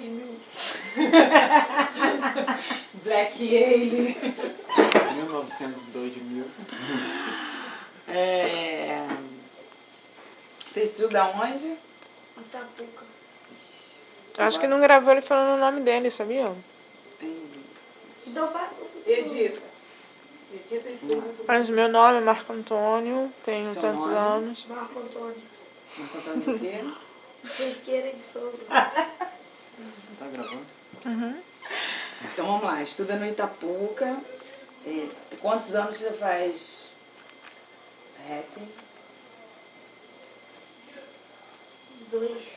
2000. Black Alien. 1900, 2000. Você estuda onde? Itapuca. Acho que não gravou ele falando o nome dele, sabia? Então vai. Edita e pergunta. Mas meu nome é Marco Antônio, tenho Seu tantos nome? anos. Marco Antônio. Marco Antônio o quê? Cerqueira de Souza. Tá gravando? Então vamos lá, estuda no Itapuca. Quantos anos você faz rap? 2.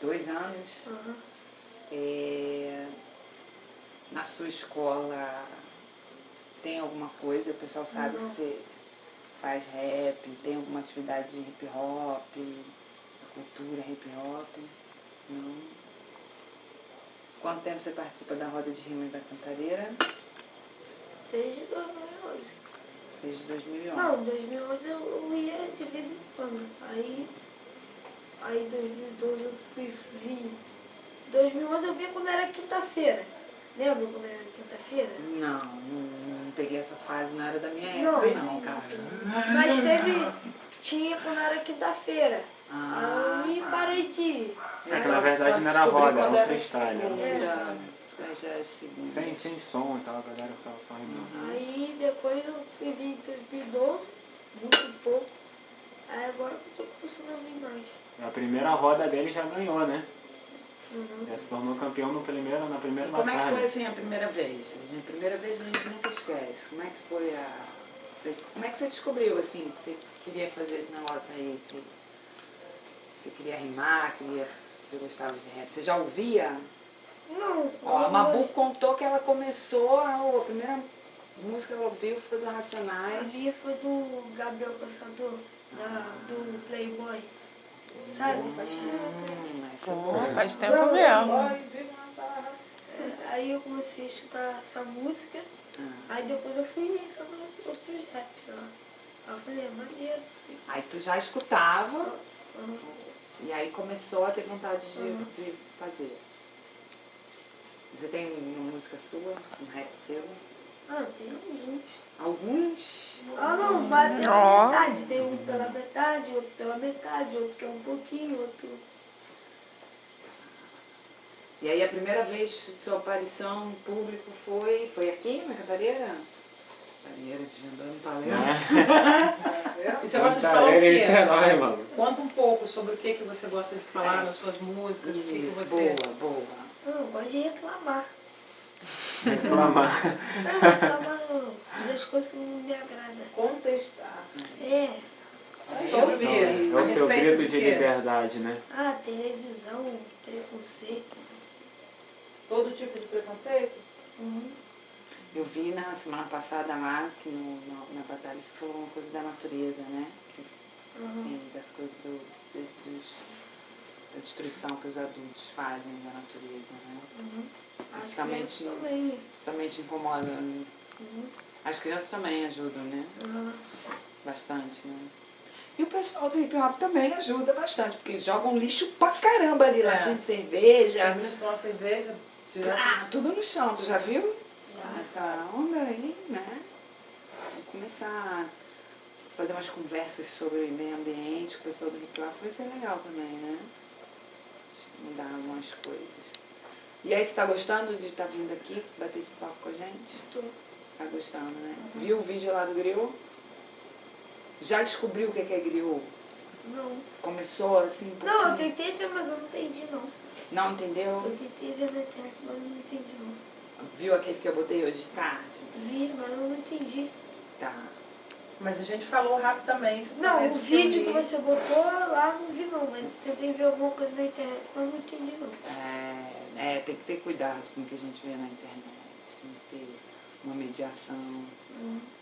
2 anos. Aham. Na sua escola tem alguma coisa? O pessoal sabe Não. que você faz rap? Tem alguma atividade de hip hop? Cultura hip hop? Não. Quanto tempo você participa da roda de rima e da cantareira? Desde 2011. Desde 2011. Não, em 2011 eu ia de vez em quando. Aí em 2012 eu vim. 2011 eu vinha quando era quinta-feira. Lembra quando era quinta-feira? Não peguei essa fase, não era da minha Não. época, não, cara. Mas tinha quando era quinta-feira. Ah, Aí parei de ir. É que na verdade não era roda, era um freestyle. Já é segunda. Sem som e tal, a galera ficava só rimando. Aí depois eu fui vir em 2012, muito pouco. Aí agora eu tô começando a vir mais. A primeira roda dele já ganhou, né? Uhum. Já se tornou campeão na primeira E como é que batalha. foi assim a primeira vez? A primeira vez a gente nunca esquece. Como é que foi Como é que você descobriu assim que você queria fazer esse negócio aí? Você queria rimar, você gostava de rap? Você já ouvia? Não, Ó, a Mabu contou que ela começou, a primeira música que ela ouviu foi do a Racionais. minha foi do Gabriel Passador, do Playboy. Sabe? Faz tempo. Essa é boa. Faz tempo mesmo. Aí eu comecei a estudar essa música. Aí depois eu fui fazendo outros raps lá. Aí eu falei, maneiro, assim. Aí tu já escutava Uhum. e aí começou a ter vontade de fazer. Você tem uma música sua, um rap seu? Ah, tem alguns. Alguns? Ah, não, mas tem Ó. metade. Tem um pela metade, outro pela metade, outro que é um pouquinho, outro... E aí a primeira vez de sua aparição em público foi aqui na Cantareira? Cantareira, desvendando talento. E você gosta de falar o quê? Niterói, mano. Conta um pouco sobre o que você gosta de falar nas suas músicas, o que Isso, você... boa. Não, eu gosto de reclamar. Reclamar. Não, reclamar não. Das coisas que não me agradam. Contestar. É. Sobre o quê? É A o seu respeito grito de quê? liberdade, né? Ah, televisão, preconceito. Todo tipo de preconceito? Eu vi na semana passada lá, que na batalha você falou uma coisa da natureza, né? Assim, das coisas da destruição que os adultos fazem da natureza, né? As Isso também crianças te, também. isso também te incomoda, né? As crianças também ajudam, né? Bastante, né? E o pessoal do hip hop também ajuda bastante, porque eles jogam lixo pra caramba ali, latinha de cerveja. Termina de tomar cerveja, direto. Tudo no chão, tu já viu? Essa onda aí, né? Vou começar a fazer umas conversas sobre meio ambiente com o pessoal do hip hop, vai ser legal também, né? Mudar algumas coisas. E aí, você tá gostando de estar vindo aqui, bater esse papo com a gente? Tô. Tá gostando, né? Viu o vídeo lá do griot? Já descobriu o que é griot? Não. Começou assim um pouquinho? Não, eu tentei ver, mas eu não entendi não. Não entendeu? Eu tentei ver na internet, mas eu não entendi não. Viu aquele que eu botei hoje de tarde? Vi, mas eu não entendi. Tá. Mas a gente falou rapidamente. Não, talvez o que eu vídeo li. que você botou lá não vi não, mas eu tentei ver alguma coisa na internet, mas eu não entendi não. Tem que ter cuidado com o que a gente vê na internet, tem que ter uma mediação,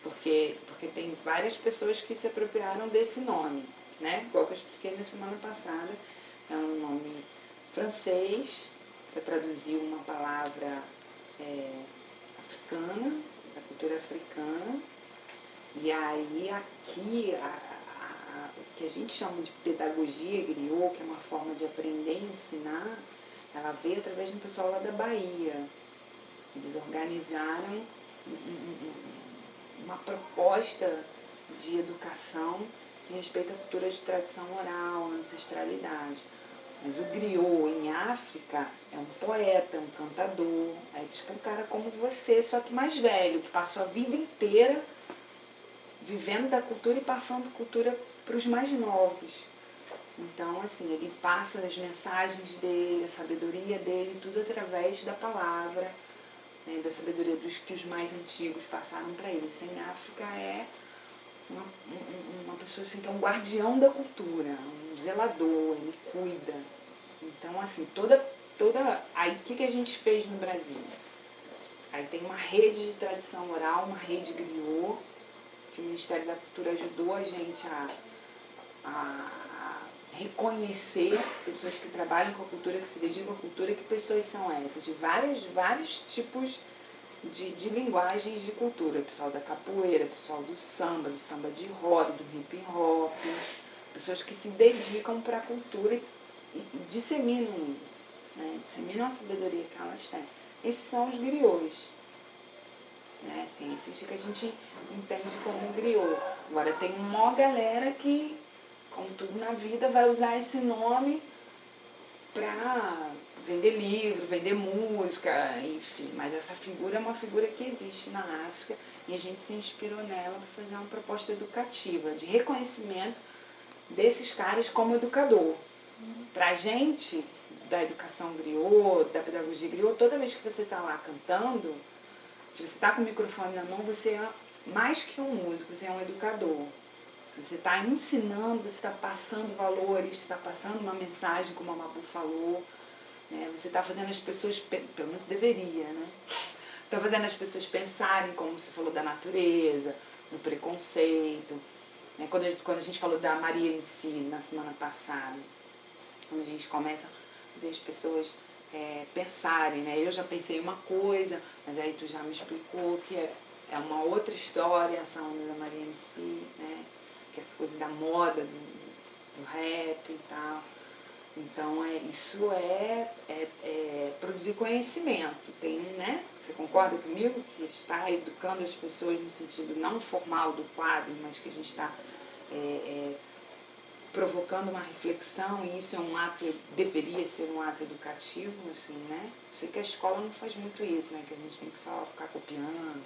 porque tem várias pessoas que se apropriaram desse nome, né? Igual que eu expliquei na semana passada, é um nome francês, para traduzir uma palavra africana, da cultura africana, e aí aqui o que a gente chama de pedagogia griot, que é uma forma de aprender e ensinar, ela veio através do pessoal lá da Bahia. Eles organizaram uma proposta de educação que respeita a cultura de tradição oral, ancestralidade. Mas o griot em África é um poeta, é um cantador, é tipo um cara como você, só que mais velho, que passou a vida inteira vivendo da cultura e passando cultura para os mais novos. Então, assim, ele passa as mensagens dele, a sabedoria dele, tudo através da palavra, né, da sabedoria dos que os mais antigos passaram para ele. Isso em África é uma pessoa assim, que é um guardião da cultura, um zelador, ele cuida. Então, assim, toda aí o que a gente fez no Brasil? Aí tem uma rede de tradição oral, uma rede griot, que o Ministério da Cultura ajudou a gente a reconhecer pessoas que trabalham com a cultura, que se dedicam à cultura. Que pessoas são essas? De vários tipos de linguagens de cultura. Pessoal da capoeira, pessoal do samba de roda, do hip hop. Pessoas que se dedicam para a cultura e disseminam isso, né? Disseminam a sabedoria que elas têm. Esses são os griots, né? Assim, esses que a gente entende como griot. Agora tem uma galera que, como tudo na vida, vai usar esse nome para vender livro, vender música, enfim. Mas essa figura é uma figura que existe na África e a gente se inspirou nela para fazer uma proposta educativa, de reconhecimento desses caras como educador. Pra gente, da educação griot, da pedagogia griot, toda vez que você está lá cantando, se você está com o microfone na mão, você é mais que um músico, você é um educador. Você está ensinando, você está passando valores, você está passando uma mensagem, como a Mabu falou, né? Você está fazendo as pessoas, pelo menos deveria, né? Está fazendo as pessoas pensarem, como você falou, da natureza, do preconceito. Quando a gente falou da Maria MC na semana passada, quando a gente começa a fazer as pessoas pensarem, né? Eu já pensei uma coisa, mas aí tu já me explicou que é uma outra história, essa onda da Maria MC, né? Que é essa coisa da moda, do rap e tal. Então, isso é produzir conhecimento. Tem, né? Você concorda comigo? Que está educando as pessoas no sentido não formal do quadro, mas que a gente está provocando uma reflexão, e isso é um ato, deveria ser um ato educativo, assim, né? Sei que a escola não faz muito isso, né? Que a gente tem que só ficar copiando,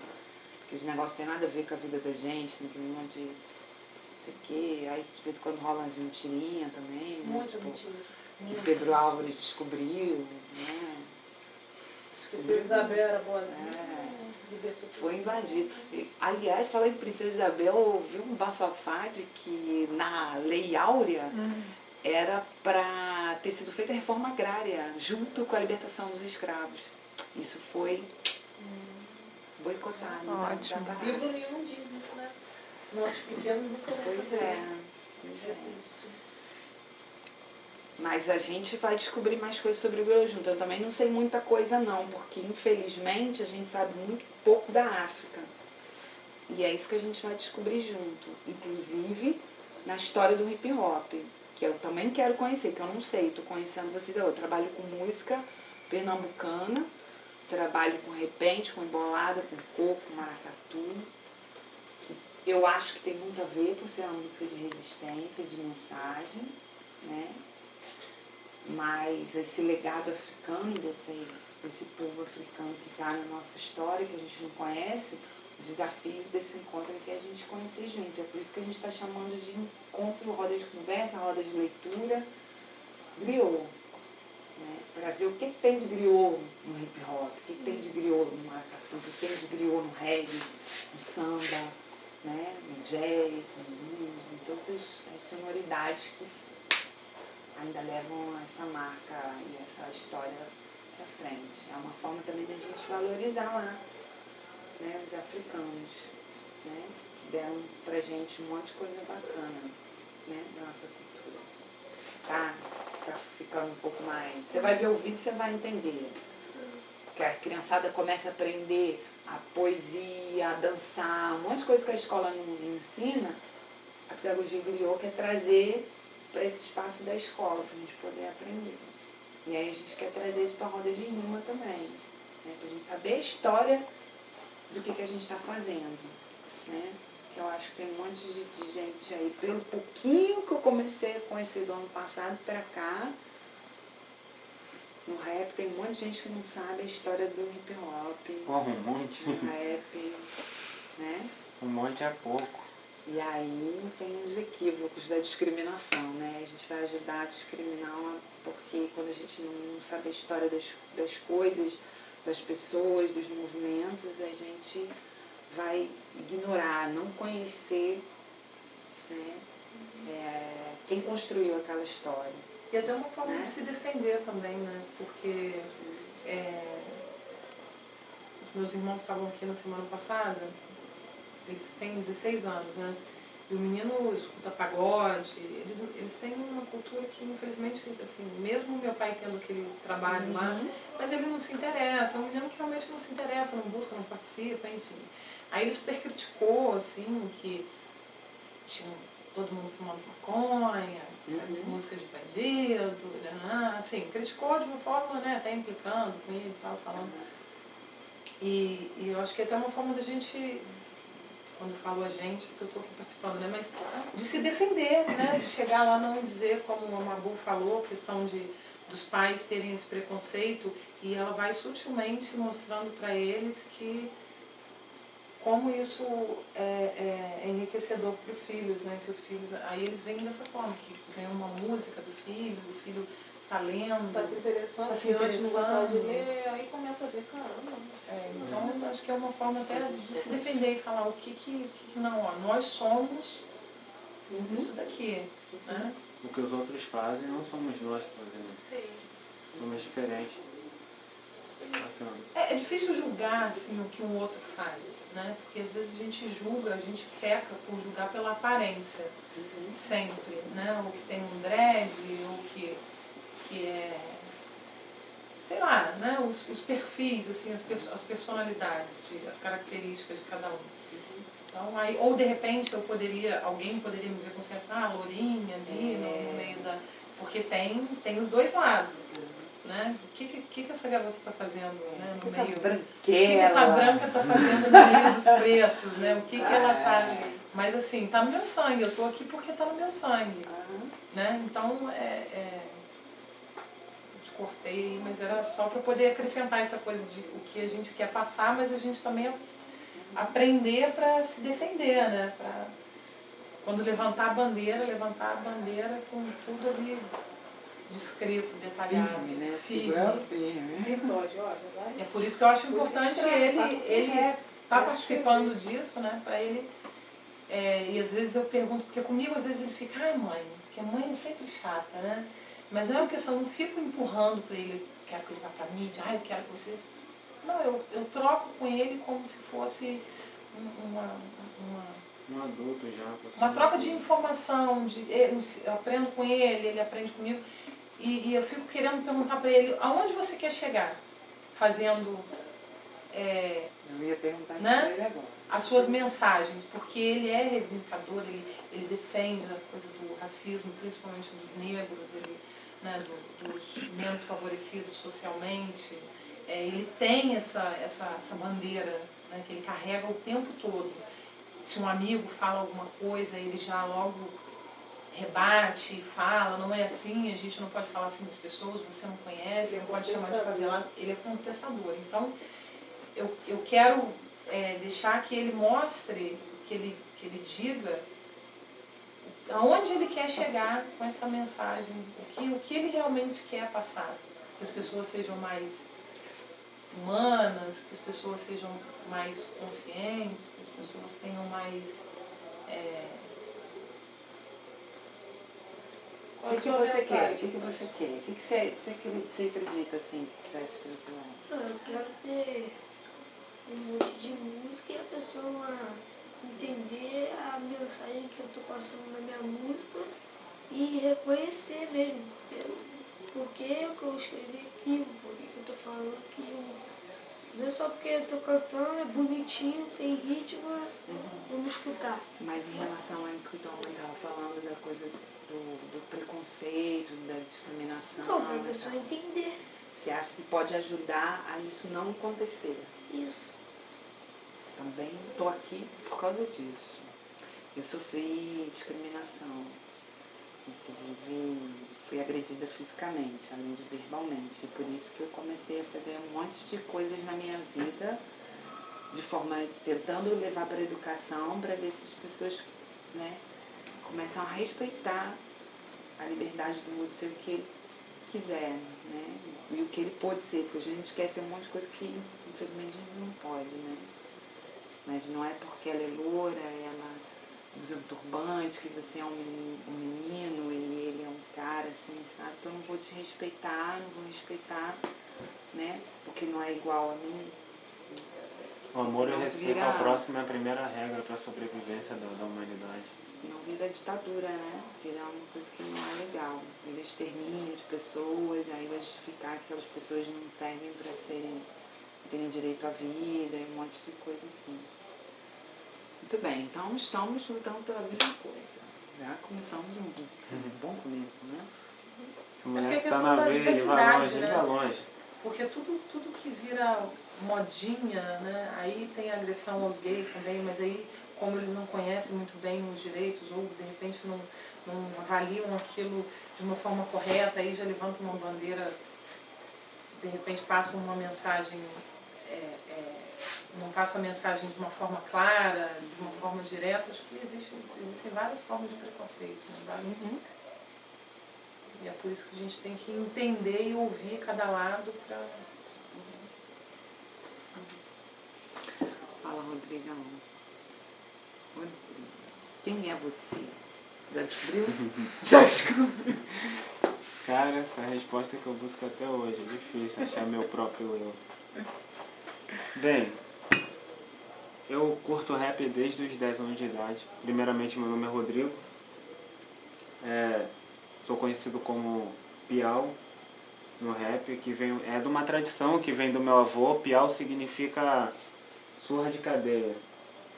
que esse negócio tem nada a ver com a vida da gente, né? Que um monte de não sei o quê. Aí, de vez em quando rola umas mentirinhas também, né? Muita Tipo, mentira. que Pedro Álvares descobriu, né? Princesa Isabel era boazinha. Libertou tudo. Foi invadido. Aliás, falando em Princesa Isabel, eu ouvi um bafafá de que na Lei Áurea era para ter sido feita a reforma agrária, junto com a libertação dos escravos. Isso foi boicotado. Ótimo. Né? Livro nenhum diz isso, né? Nossos pequenos nunca vão Pois saber. é. Pois É é. triste. Mas a gente vai descobrir mais coisas sobre o griot junto. Eu também não sei muita coisa não, porque infelizmente a gente sabe muito pouco da África. E é isso que a gente vai descobrir junto. Inclusive na história do hip hop, que eu também quero conhecer, que eu não sei, estou conhecendo vocês. Eu trabalho com música pernambucana, trabalho com repente, com embolada, com coco, com maracatu. Que eu acho que tem muito a ver por ser uma música de resistência, de mensagem, né? Mas esse legado africano, desse povo africano que está na nossa história, que a gente não conhece, o desafio desse encontro é que a gente conhecer junto. É por isso que a gente está chamando de encontro, roda de conversa, roda de leitura, griot. Né? Para ver o que tem de griot no hip hop, o que tem de griot no maracatu, o que tem de griot no reggae, no samba, né? No jazz, no blues, em todas as sonoridades que ainda levam essa marca e essa história para frente. É uma forma também da gente valorizar lá, né, os africanos, né, que deram pra gente um monte de coisa bacana, né, da nossa cultura. Tá ficando um pouco mais... Você vai ver o vídeo e você vai entender. Porque a criançada começa a aprender a poesia, a dançar, um monte de coisa que a escola não ensina. A pedagogia griot quer trazer para esse espaço da escola, para a gente poder aprender. E aí a gente quer trazer isso para a roda de rima também, né? Para a gente saber a história do que a gente está fazendo, né? Eu acho que tem um monte de gente aí, pelo pouquinho que eu comecei a conhecer do ano passado para cá, no rap tem um monte de gente que não sabe a história do hip hop, Porra, um monte. do rap, né? Um monte é pouco. E aí tem os equívocos da discriminação, né? A gente vai ajudar a discriminar, porque quando a gente não sabe a história das coisas, das pessoas, dos movimentos, a gente vai ignorar, não conhecer, né, quem construiu aquela história. E até uma forma Né? de se defender também, né? Porque os meus irmãos estavam aqui na semana passada, eles têm 16 anos, né? E o menino escuta pagode, eles têm uma cultura que, infelizmente, assim, mesmo meu pai tendo aquele trabalho lá, mas ele não se interessa, é um menino que realmente não se interessa, não busca, não participa, enfim. Aí ele super criticou, assim, que tinha todo mundo fumando maconha, música de bandido, assim, criticou de uma forma, né, até implicando com ele e tal, falando. E eu acho que é até uma forma da gente, quando eu falo a gente, porque eu estou aqui participando, né, mas de se defender, né, de chegar lá não dizer, como a Mabu falou, a questão dos pais terem esse preconceito, e ela vai sutilmente mostrando para eles que como isso é enriquecedor para os filhos, né? Que os filhos, aí eles vêm dessa forma, que ganham uma música do filho tá lendo, Tá se interessando, tá se que antes não gostava de interessando. ler, aí começa a ver, caramba. Então eu acho que é uma forma até de se defender e falar o que não, ó, nós somos isso daqui, né? O que os outros fazem não somos nós fazendo. Sim. Somos diferentes. Bacana. É difícil julgar assim, o que um outro faz, né? Porque às vezes a gente julga, a gente peca por julgar pela aparência, sempre, né? O que tem um dread, o que é, sei lá, né? Os perfis, assim, as personalidades, as características de cada um. Então, aí, ou de repente alguém poderia me ver com certa lourinha ali no meio da. Porque tem os dois lados. Né? O que essa garota está fazendo, né, no meio? O que essa branca está fazendo no meio dos pretos, né? O que ela está. Mas assim, está no meu sangue, eu estou aqui porque está no meu sangue. Né? Então, te cortei, mas era só para poder acrescentar essa coisa de o que a gente quer passar, mas a gente também aprender para se defender, né? Pra, quando levantar a bandeira com tudo ali descrito, detalhado, Firme, né? firme. Segurando firme. Vitória, olha, vai. É por isso que eu acho importante ele tá participando disso, né? Para ele. E às vezes eu pergunto, porque comigo às vezes ele fica, mãe, porque a mãe é sempre chata, né? Mas não é uma questão, eu não fico empurrando para ele, eu quero que ele vá para mídia, eu quero que você. Não, eu troco com ele como se fosse Um adulto já. uma troca de informação, eu aprendo com ele aprende comigo. E eu fico querendo perguntar para ele, aonde você quer chegar? Fazendo Eu ia perguntar isso né? pra ele agora. As suas mensagens, porque ele é reivindicador, ele defende a coisa do racismo, principalmente dos negros, né, dos menos favorecidos socialmente. Ele tem essa bandeira, né, que ele carrega o tempo todo. Se um amigo fala alguma coisa, ele já logo rebate, fala, não é assim, a gente não pode falar assim das pessoas, você não conhece, não pode chamar de favelado. Ele é contestador. Então, eu quero deixar que ele mostre, que ele diga aonde ele quer chegar com essa mensagem, o que ele realmente quer passar. Que as pessoas sejam mais humanas, que as pessoas sejam mais conscientes, que as pessoas tenham mais... O que você quer? O que você quer? O que você acredita, assim, que você acha que você vai? Eu quero ter um monte de música e a pessoa entender a mensagem que eu estou passando na minha música e reconhecer mesmo por que eu escrevi aquilo, por que eu estou falando aquilo. Não é só porque eu estou cantando, é bonitinho, tem ritmo, vamos escutar. Mas em relação a isso que tua mãe estava falando, da coisa do preconceito, da discriminação. Então, pra pessoa entender Você acha que pode ajudar a isso não acontecer? isso. Também estou aqui por causa disso. Eu sofri discriminação. Inclusive, fui agredida fisicamente, além de verbalmente. E por isso que eu comecei a fazer um monte de coisas na minha vida, de forma tentando levar para a educação, para ver se as pessoas, né, começam a respeitar a liberdade do outro ser o que ele quiser, né? E o que ele pode ser, porque a gente quer ser um monte de coisa que infelizmente a gente não pode, né? Mas não é porque ela é loura, ela usa um turbante, que você é um menino e ele é um cara, assim, sabe? Então eu não vou te respeitar, não vou respeitar, né? Porque não é igual a mim. O amor e o Senão respeito vira- ao próximo é a primeira regra para a sobrevivência da humanidade. Senão vira ditadura, né? Vira uma coisa que não é legal. Vira extermínio de pessoas, aí vai justificar que aquelas pessoas não servem para terem direito à vida e um monte de coisa assim. Muito bem, então estamos lutando pela mesma coisa. Já começamos um bom começo, né? Se a Acho que é mulher a tá questão na da veia, ele vai diversidade, longe, ele né? vai longe. Porque tudo que vira modinha, né? Aí tem agressão aos gays também, mas aí, como eles não conhecem muito bem os direitos, ou de repente não avaliam aquilo de uma forma correta, aí já levantam uma bandeira, de repente passam uma mensagem, não passa a mensagem de uma forma clara, de uma forma direta. Acho que existem várias formas de preconceito, né? Vários. E é por isso que a gente tem que entender e ouvir cada lado para... Fala, Rodrigão. Rodrigo, quem é você? Já descobriu? Já descobriu. Cara, essa é a resposta que eu busco até hoje. É difícil achar meu próprio eu. Bem, eu curto rap desde os 10 anos de idade. Primeiramente, meu nome é Rodrigo. Sou conhecido como Piau no rap, que é de uma tradição que vem do meu avô. Piau significa surra de cadeia.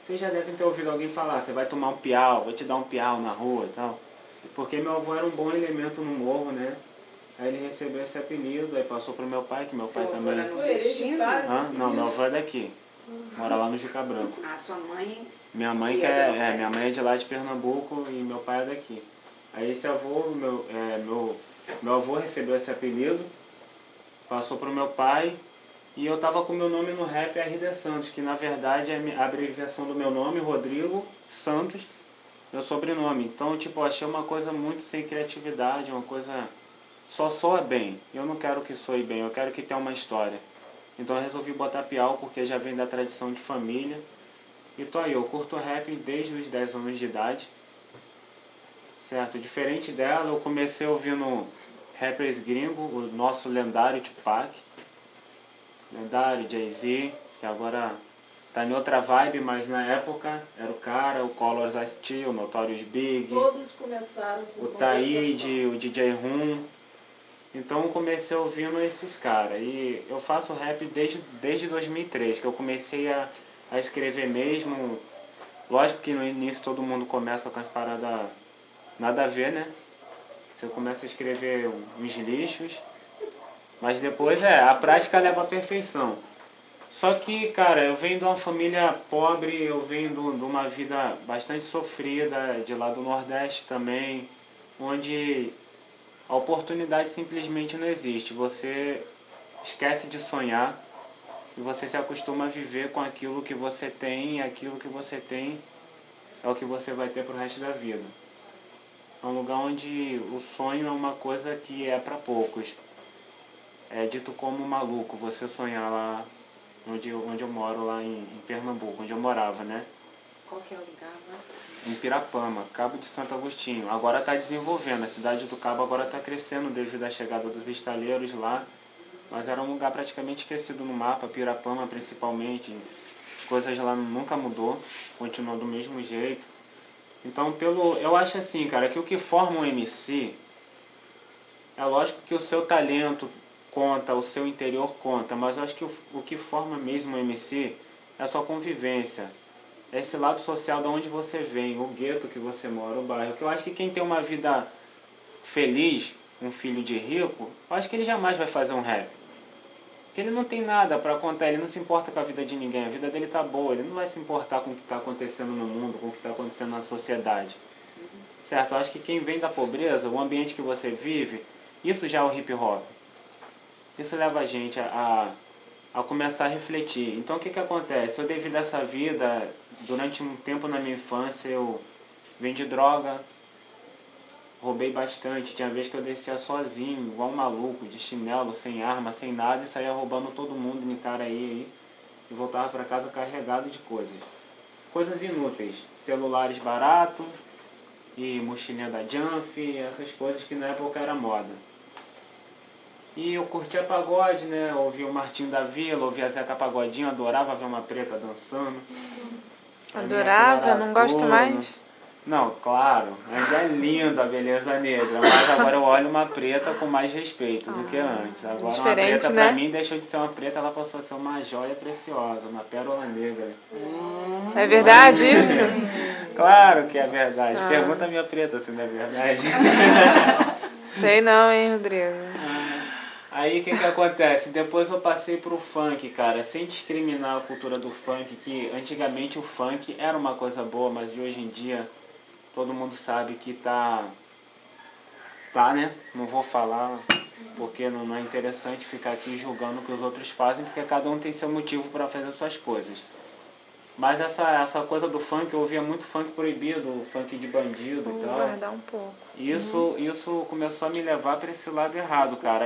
Vocês já devem ter ouvido alguém falar, você vai tomar um piau, vou te dar um piau na rua e tal. Porque meu avô era um bom elemento no morro, né? Aí ele recebeu esse apelido, aí passou pro meu pai, que meu pai também... Não, meu avô é daqui. Mora lá no Juca Branco. A sua mãe... Minha mãe minha mãe é de lá de Pernambuco e meu pai é daqui. Aí esse avô, meu avô recebeu esse apelido, passou pro meu pai, e eu tava com meu nome no rap RD Santos, que na verdade é a abreviação do meu nome, Rodrigo Santos, meu sobrenome. Então, tipo, eu achei uma coisa muito sem criatividade, uma coisa... Só soa bem. Eu não quero que soe bem, eu quero que tenha uma história. Então eu resolvi botar Piau, porque já vem da tradição de família. E tô aí, eu curto rap desde os 10 anos de idade. Certo? Diferente dela, eu comecei ouvindo rappers gringos, o nosso lendário Tupac, lendário Jay-Z, que agora tá em outra vibe, mas na época era o cara, o Colors Ice-T, o Notorious Big, Todos começaram com o Taíde, o DJ Rum. Então eu comecei ouvindo esses caras. E eu faço rap desde 2003, que eu comecei a escrever mesmo. Lógico que no início todo mundo começa com as paradas nada a ver, né? Você começa a escrever uns lixos, mas depois a prática leva à perfeição. Só que, cara, eu venho de uma família pobre, eu venho de uma vida bastante sofrida, de lá do Nordeste também, onde a oportunidade simplesmente não existe. Você esquece de sonhar e você se acostuma a viver com aquilo que você tem, e aquilo que você tem é o que você vai ter pro resto da vida. É um lugar onde o sonho é uma coisa que é para poucos. É dito como maluco você sonhar lá onde eu moro, lá em Pernambuco, onde eu morava, né? Qual que é o lugar lá? Em Pirapama, Cabo de Santo Agostinho. Agora está desenvolvendo, a cidade do Cabo agora está crescendo devido à chegada dos estaleiros lá. Mas era um lugar praticamente esquecido no mapa, Pirapama principalmente. As coisas lá nunca mudou, continuou do mesmo jeito. Então, eu acho assim, cara, que o que forma um MC, é lógico que o seu talento conta, o seu interior conta, mas eu acho que o que forma mesmo um MC é a sua convivência. É esse lado social de onde você vem, o gueto que você mora, o bairro. Que eu acho que quem tem uma vida feliz, um filho de rico, eu acho que ele jamais vai fazer um rap. Porque ele não tem nada para contar, ele não se importa com a vida de ninguém, a vida dele tá boa, ele não vai se importar com o que está acontecendo no mundo, com o que está acontecendo na sociedade. Certo? Eu acho que quem vem da pobreza, o ambiente que você vive, isso já é o hip hop. Isso leva a gente a começar a refletir. Então o que acontece? Eu devido a essa vida, durante um tempo na minha infância, eu vendi droga, roubei bastante. Tinha vez que eu descia sozinho, igual um maluco, de chinelo, sem arma, sem nada, e saía roubando todo mundo em Icaraí, e voltava para casa carregado de coisas. Coisas inúteis. Celulares baratos, e mochilinha da Jump, essas coisas que na época era moda. E eu curtia pagode, né? Ouvia o Martinho da Vila, ouvia Zeca Pagodinho, adorava ver uma preta dançando. A minha Adorava, cor era não gosta toda. mais? Não, claro, ainda é lindo a beleza negra, mas agora eu olho uma preta com mais respeito do que antes. Agora uma diferente, preta né? pra mim deixou de ser uma preta, ela passou a ser uma joia preciosa, uma pérola negra. É verdade isso? Claro que é verdade. Pergunta a minha preta se não é verdade. Sei não, hein, Rodrigo? Aí o que acontece? Depois eu passei pro funk, cara, sem discriminar a cultura do funk, que antigamente o funk era uma coisa boa, mas de hoje em dia todo mundo sabe que tá, né? Não vou falar porque não é interessante ficar aqui julgando o que os outros fazem, porque cada um tem seu motivo para fazer suas coisas. Mas essa coisa do funk, eu ouvia muito funk proibido, funk de bandido Vou e tal. guardar um pouco. Isso começou a me levar para esse lado errado, cara. Aí